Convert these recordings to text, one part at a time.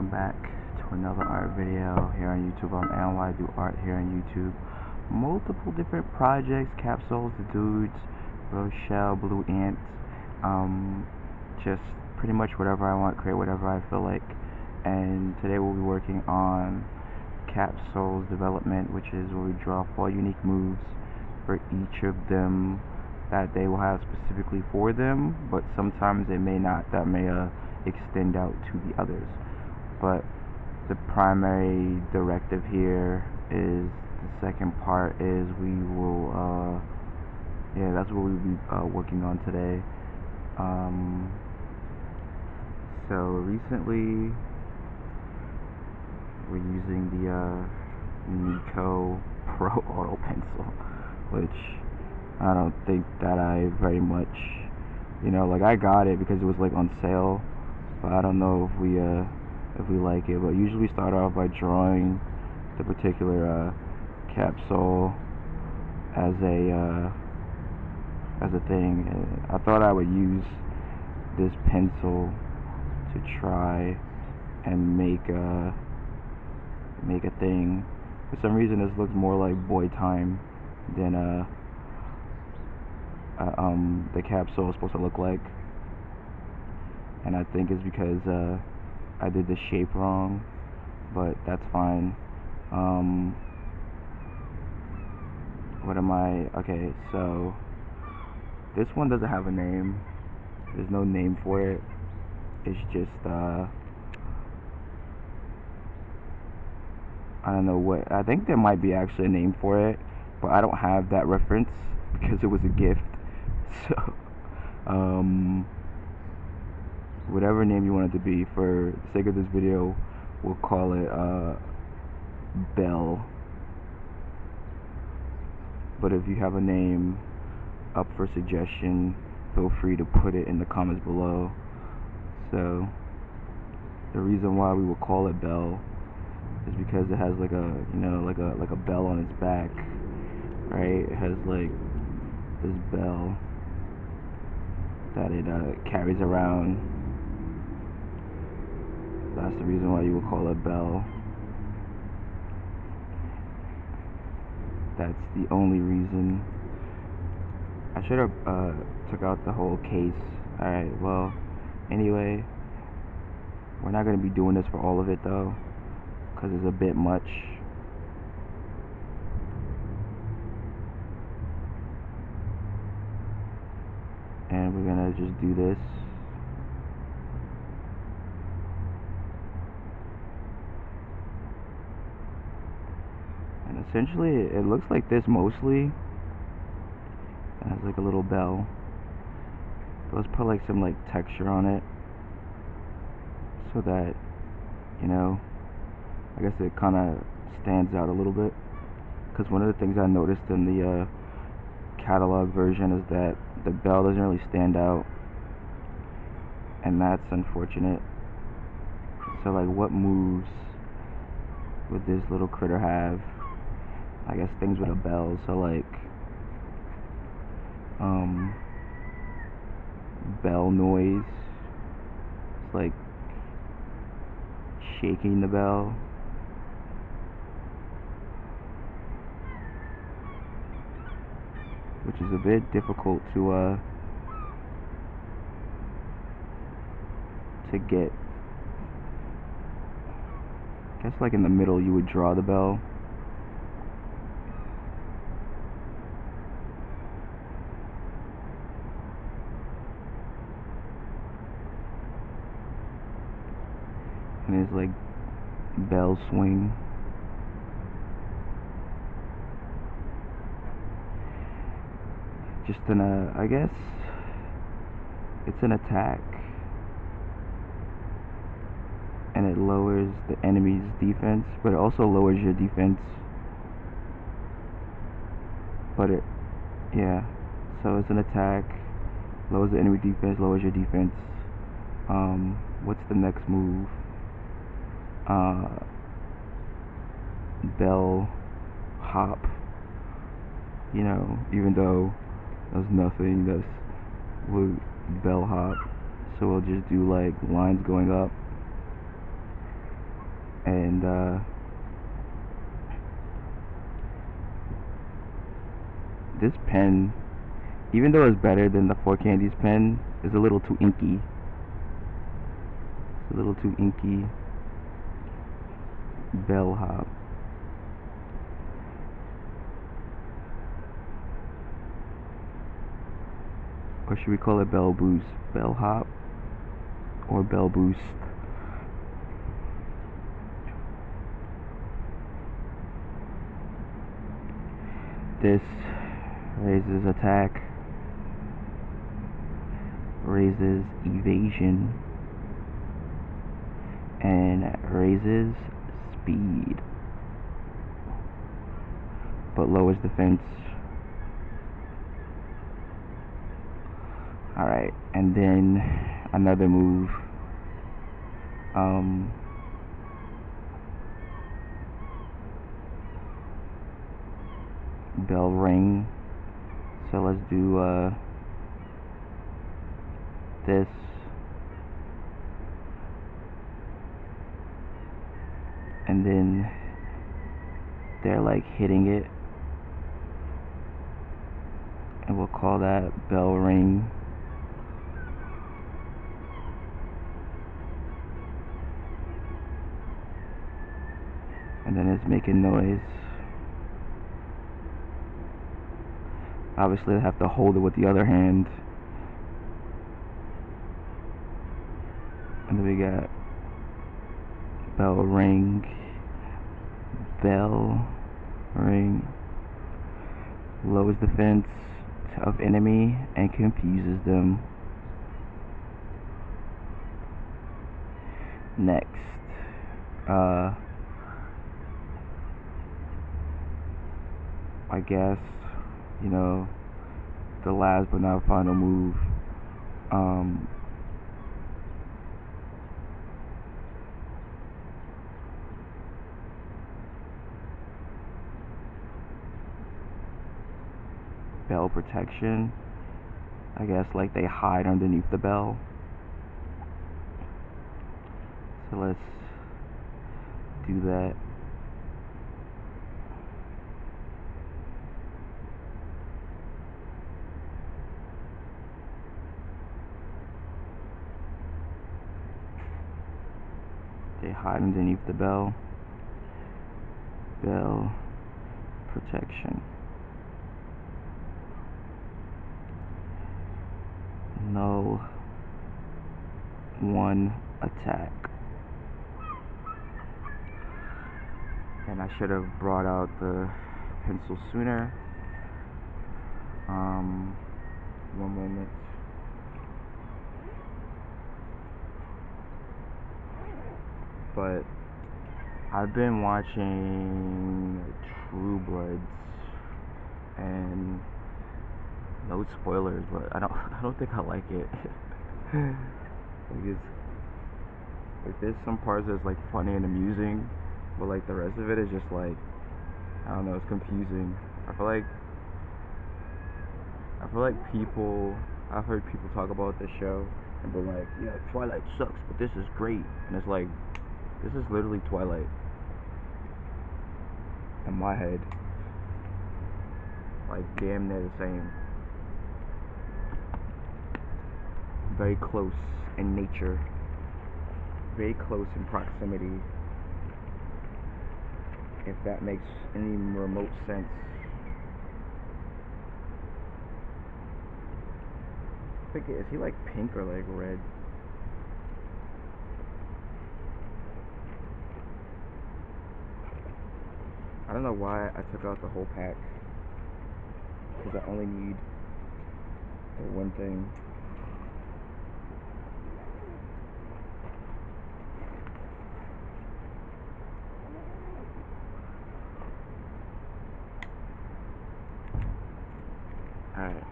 welcome back to another art video here on YouTube. I'm Alan. I do art here on YouTube. Multiple different projects, Capsouls, The Dudes, Rochelle, Blue Ant, just pretty much whatever I want, create whatever I feel like. And today we'll be working on Capsouls development, which is where we draw 4 unique moves for each of them that they will have specifically for them, but sometimes it may not. That may extend out to the others. But the primary directive here is the second part is we will that's what we'll be working on today. So recently we're using the Nico Pro Auto Pencil, which I don't think that I very much, like I got it because it was like on sale, but I don't know if we like it. But usually we start off by drawing the particular capsule as a thing. I thought I would use this pencil to try and make a thing. For some reason this looks more like boy time than the capsule is supposed to look like, and I think it's because I did the shape wrong, but that's fine. What am I? Okay, so this one doesn't have a name. There's no name for it. It's just I don't know what. I think there might be actually a name for it, but I don't have that reference because it was a gift. So whatever name you want it to be, for the sake of this video we'll call it Bell. But if you have a name up for suggestion, feel free to put it in the comments below. So the reason why we will call it Bell is because it has like a like a bell on its back, right? It has like this bell that it carries around. That's the reason why you would call it Bell. That's the only reason. I should have took out the whole case. Alright, well, anyway, we're not going to be doing this for all of it though, because it's a bit much. And we're going to just do this. And essentially it looks like this mostly. It has like a little bell. But let's put like some like texture on it, so that, I guess it kind of stands out a little bit. Because one of the things I noticed in the catalog version is that the bell doesn't really stand out, and that's unfortunate. So like, what moves would this little critter have? I guess things with a bell. So like bell noise. It's like shaking the bell. Which is a bit difficult to get. I guess like in the middle you would draw the bell. And it's like bell swing. Just I guess it's an attack, and it lowers the enemy's defense, but it also lowers your defense. But so it's an attack, lowers the enemy defense, lowers your defense. What's the next move? Bell hop. Even though there's nothing that's with bell hop, so we'll just do like lines going up. And this pen, even though it's better than the Four Candies pen, is a little too inky. It's a little too inky. Bellhop. Or should we call it Bell Boost? Bellhop or Bell Boost? This raises attack, raises evasion, and raises speed, but lowers defense. Alright, and then another move. Bell ring. So let's do this. And then they're like hitting it, and we'll call that bell ring. And then it's making noise. Obviously I have to hold it with the other hand. And then we got bell ring, bell ring, lowers defense of enemy and confuses them. Next, I guess, you know, the last but not final move, bell protection. I guess like they hide underneath the bell. So let's do that. They hide underneath the bell. Bell protection. No one attack. And I should have brought out the pencil sooner. 1 moment. But I've been watching True Bloods, and no spoilers, but I don't think I like it. Like there's some parts that's like funny and amusing, but like the rest of it is just like, I don't know, it's confusing. I feel like I've heard people talk about this show and be like, yeah, Twilight sucks, but this is great. And it's like, this is literally Twilight in my head. Like damn near the same. Very close in nature. Very close in proximity. If that makes any remote sense. I think, is he like pink or like red? I don't know why I took out the whole pack, because I only need the one thing. Alright.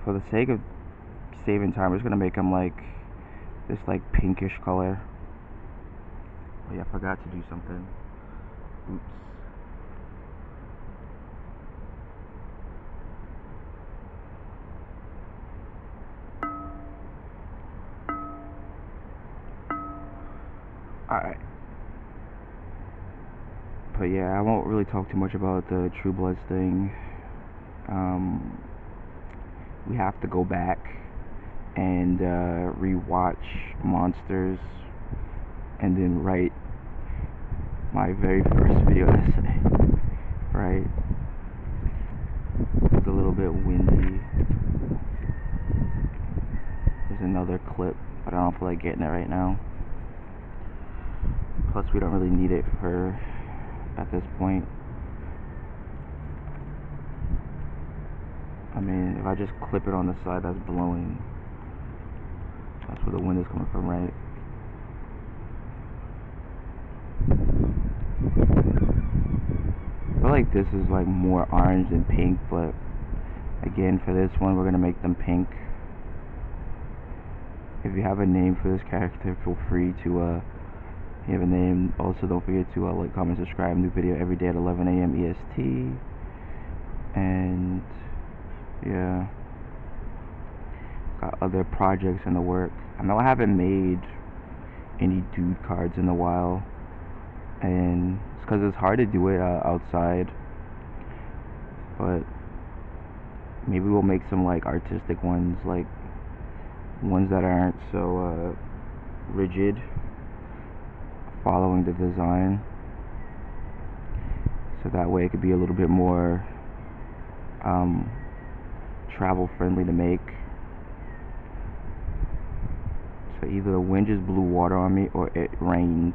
For the sake of saving time, we're just gonna make them like this like pinkish color. Oh yeah, I forgot to do something. Oops. Alright. But yeah, I won't really talk too much about the True Bloods thing. We have to go back and rewatch Monsters and then write my very first video essay. Right? It's a little bit windy. There's another clip, but I don't feel like getting it right now. Plus, we don't really need it for at this point. I mean, if I just clip it on the side that's blowing, that's where the wind is coming from, right? I feel like this is like more orange than pink, but again, for this one, we're gonna make them pink. If you have a name for this character, feel free to give a name. Also, don't forget to like, comment, subscribe. New video every day at 11 a.m. EST. And yeah, got other projects in the work. I know I haven't made any dude cards in a while, and it's because it's hard to do it outside. But maybe we'll make some like artistic ones, like ones that aren't so rigid, following the design, so that way it could be a little bit more travel friendly to make. So either the wind just blew water on me or it rained.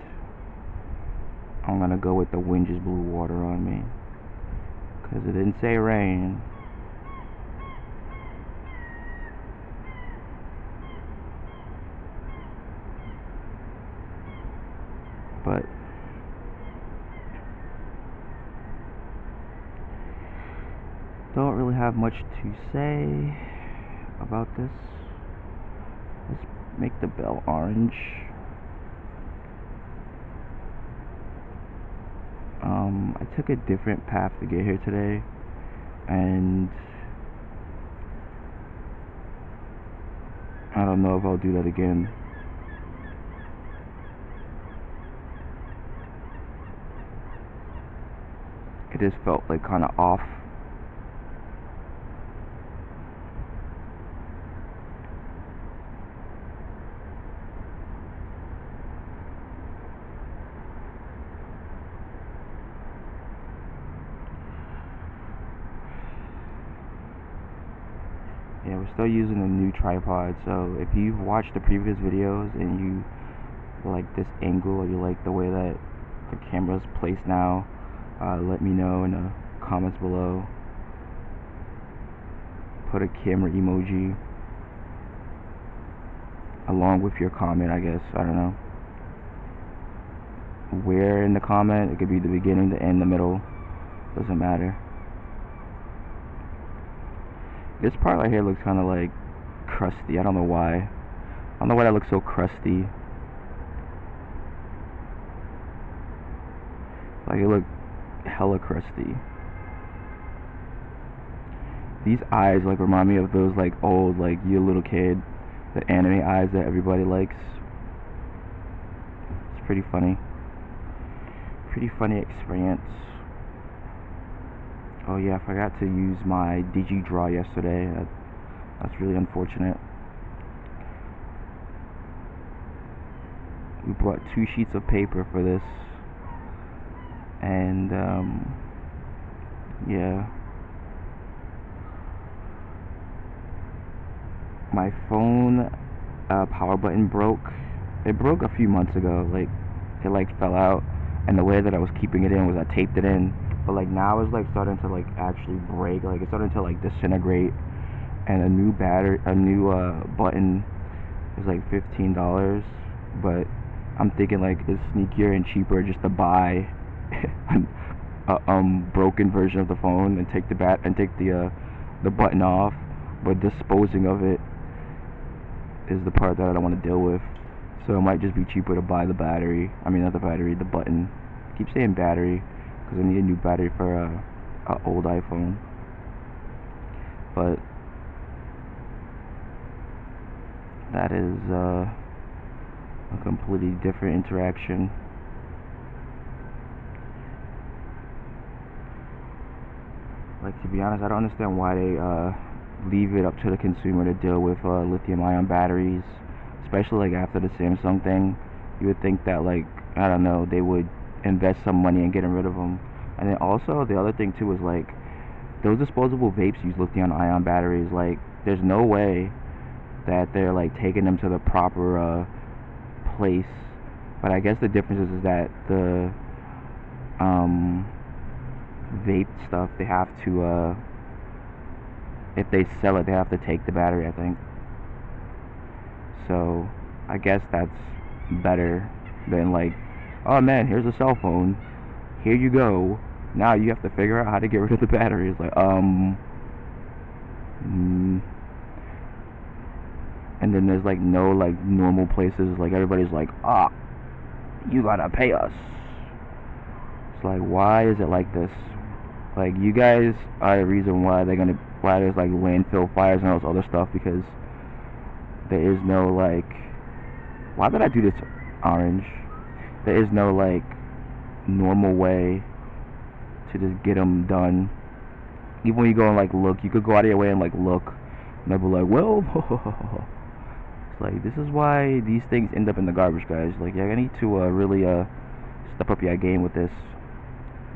I'm gonna go with the wind just blew water on me, because it didn't say rain. But don't really have much to say about this. Let's make the bell orange. I took a different path to get here today, and I don't know if I'll do that again. It just felt like kind of off. Yeah, we're still using a new tripod, so if you've watched the previous videos and you like this angle, or you like the way that the camera's placed now, let me know in the comments below. Put a camera emoji along with your comment, I guess. I don't know where in the comment. It could be the beginning, the end, the middle, doesn't matter. This part right here looks kind of like crusty. I don't know why. I don't know why that looks so crusty. Like, it looked hella crusty. These eyes like remind me of those like old, like You Little Kid, the anime eyes that everybody likes. It's pretty funny. Pretty funny experience. Oh yeah, I forgot to use my DigiDraw yesterday. That's really unfortunate. We brought 2 sheets of paper for this, and yeah, my phone power button broke. It broke a few months ago. Like, it like fell out, and the way that I was keeping it in was I taped it in. But like now it's like starting to like actually break. Like, it's starting to like disintegrate. And a new button is like $15. But I'm thinking like it's sneakier and cheaper just to buy a broken version of the phone and take the button off. But disposing of it is the part that I don't want to deal with. So it might just be cheaper to buy the battery. I mean, not the battery, the button. I keep saying battery because I need a new battery for a old iPhone. But that is a completely different interaction. Like, to be honest, I don't understand why they leave it up to the consumer to deal with lithium-ion batteries, especially like after the Samsung thing. You would think that, like, I don't know, they would invest some money in getting rid of them. And then also the other thing too is like those disposable vapes use lithium-ion batteries. Like, there's no way that they're like taking them to the proper place. But I guess the difference is that the vape stuff, they have to if they sell it, they have to take the battery, I think. So I guess that's better than like, oh man, here's a cell phone, here you go, now you have to figure out how to get rid of the battery. It's like, and then there's like no like normal places, like everybody's like, you gotta pay us. It's like, why is it like this? Like, you guys are the reason why why there's like landfill fires and all this other stuff, because there is no like, why did I do this orange? There is no like normal way to just get them done. Even when you go and like look, you could go out of your way and like look, and they'll be like, well, it's like, this is why these things end up in the garbage, guys. Like, I need to really step up your game with this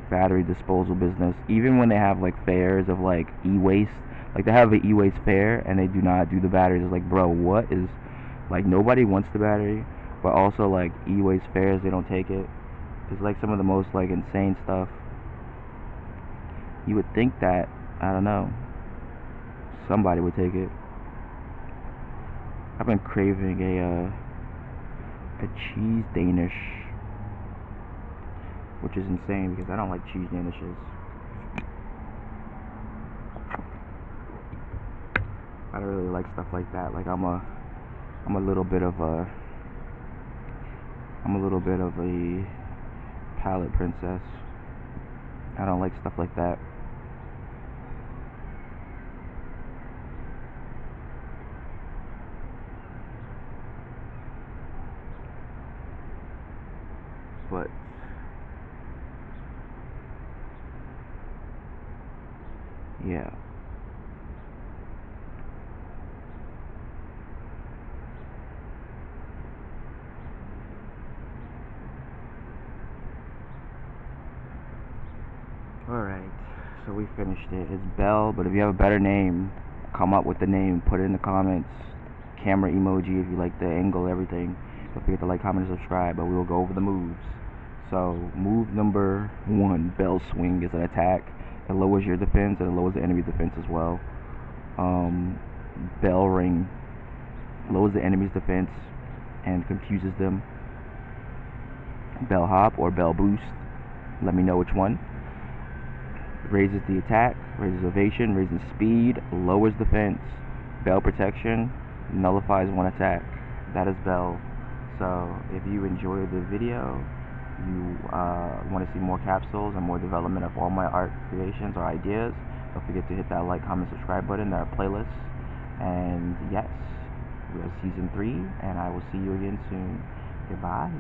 battery disposal business. Even when they have like fairs of like e-waste, like they have an e-waste fair and they do not do the batteries. It's like, bro, what is, like, nobody wants the battery, but also like e-waste fairs, they don't take it. It's like some of the most like insane stuff. You would think that, I don't know, somebody would take it. I've been craving a cheese Danish, which is insane because I don't like cheese Danishes. I don't really like stuff like that. Like, I'm a little bit of a palate princess. I don't like stuff like that. But yeah. Alright, so we finished it. It's Bell, but if you have a better name, come up with the name, put it in the comments. Camera emoji if you like the angle, everything. Don't forget to like, comment, and subscribe, but we will go over the moves. So, move number 1, Bell Swing, is an attack. It lowers your defense and it lowers the enemy's defense as well. Bell Ring lowers the enemy's defense and confuses them. Bell Hop or Bell Boost, let me know which one. Raises the attack, raises evasion, raises speed, lowers defense. Bell Protection nullifies one attack. That is Bell. So if you enjoyed the video, you want to see more capsules and more development of all my art creations or ideas, don't forget to hit that like, comment, subscribe button. There are playlists. And yes, we are season 3, and I will see you again soon. Goodbye.